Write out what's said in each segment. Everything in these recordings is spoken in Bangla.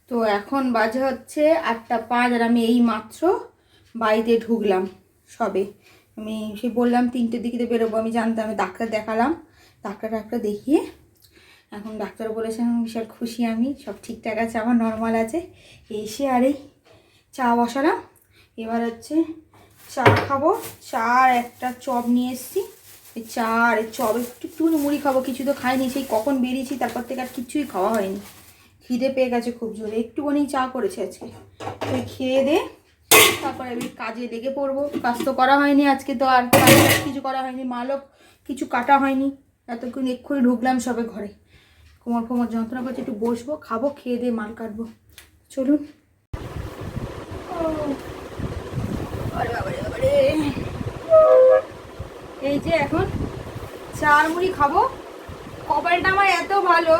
তো এখন বাজে হচ্ছে 8:05 আর আমি এই মাত্র বাড়িতে ঢুকলাম সবে। আমি সে বললাম 3টের দিকে বেরোবো, আমি জানতাম। আমি ডাক্তার দেখালাম, ডাক্তার দেখিয়ে এখন ডাক্তার বলেছেন বিশাল খুশি, আমি সব ঠিকঠাক আছে, আমার নর্মাল আছে। এসে আর এই চা বসালাম। এবার হচ্ছে চা খাবো। চা আর একটা চপ নিয়ে এসেছি। এই চা আর এই চপ একটু মুড়ি খাবো, কিছু তো খাইনি, সেই কখন বেরিয়েছি তারপর থেকে আর কিছুই খাওয়া হয়নি। খিদে পেয়ে গেছে খুব জোরে, একটুখানি চা করেছে আজকে। ওই খেয়ে দে তারপরে আমি কাজে লেগে পড়বো। কাজ তো করা হয়নি আজকে, তো আর কিছু করা হয়নি, মালও কিছু কাটা হয়নি। এতক্ষণ এক্ষুনি ঢুকলাম সবে ঘরে, কোমর যন্ত্রণা করছে, একটু বসবো, খাবো, খেয়ে দিয়ে মাল কাটবো। চলুন। এই যে এখন চা মুড়ি খাবো। কপালটা আমার এত ভালো,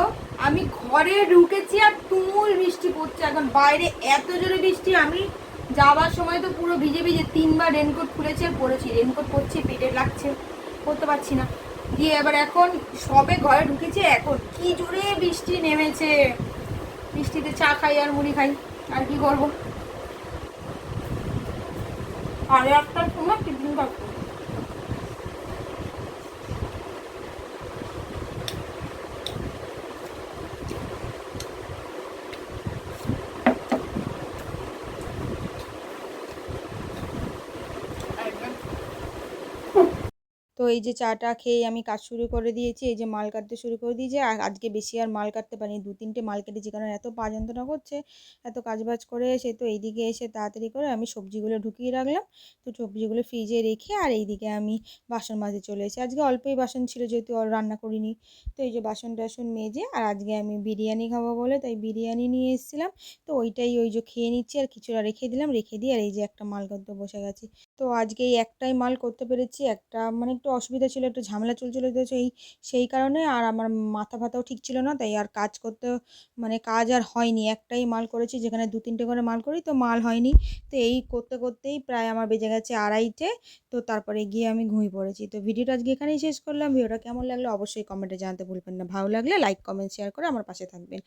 আমি ঘরে ঢুকেছি আর তুমুল বৃষ্টি পড়ছে। এখন বাইরে এত জোরে বৃষ্টি, আমি যাওয়ার সময় তো পুরো ভিজে 3বার রেনকোট খুলেছি আর পরেছি। রেনকোট পরছি, পেটে লাগছে, পরতে পারছি না। দিয়ে এবার এখন সবে ঘরে ঢুকেছি, এখন কি জোরে বৃষ্টি নেমেছে। বৃষ্টিতে চা খাই আর মুড়ি খাই, আর কি করবো। আর একটার সময় টিফিন থাকতো। তো এই যে চাটা খেয়ে আমি কাজ শুরু করে দিয়েছি, এই যে মাল কাটতে শুরু করে দিয়েছি। আর আজকে বেশি আর মাল কাটতে পারিনি, 2-3টে মাল কেটেছি, কারণ এত পা যন্ত্রণা করছে। এত কাজবাজ করে এসে তো এইদিকে এসে তাড়াতাড়ি করে আমি সবজিগুলো ঢুকিয়ে রাখলাম। তো সবজিগুলো ফ্রিজে রেখে আর এইদিকে আমি বাসন মাজতে চলে এসেছি। আজকে অল্পই বাসন ছিল, যেহেতু রান্না করিনি। তো এই যে বাসন টাসন মেজে, আর আজকে আমি বিরিয়ানি খাবো বলে তাই বিরিয়ানি নিয়ে এসেছিলাম। তো ওইটাই ওই যে খেয়ে নিচ্ছি, আর কিছুটা রেখে দিলাম, রেখে দিয়ে আর এই যে একটা মাল করতে বসে গেছি। তো আজকে এই একটাই মাল করতে পেরেছি। একটা মানে একটু অসুবিধা ছিল, একটু ঝামেলা চলছিল, তো সেই কারণে আর আমার মাথা ফাতাও ঠিক ছিল না, তাই আর কাজ করতে মানে কাজ আর হয়নি। একটাই মাল করেছি, যেখানে 2-3টে করে মাল করি, তো মাল হয়নি। তো এই করতে করতেই প্রায় আমার বেজে গেছে 2:30। তো তারপরে গিয়ে আমি ঘুমিয়ে পড়েছি। তো ভিডিওটা আজকে এখানেই শেষ করলাম। ভিডিওটা কেমন লাগলো অবশ্যই কমেন্টে জানাতে ভুলবেন না। ভালো লাগলে লাইক কমেন্ট শেয়ার করে আমার পাশে থাকবেন।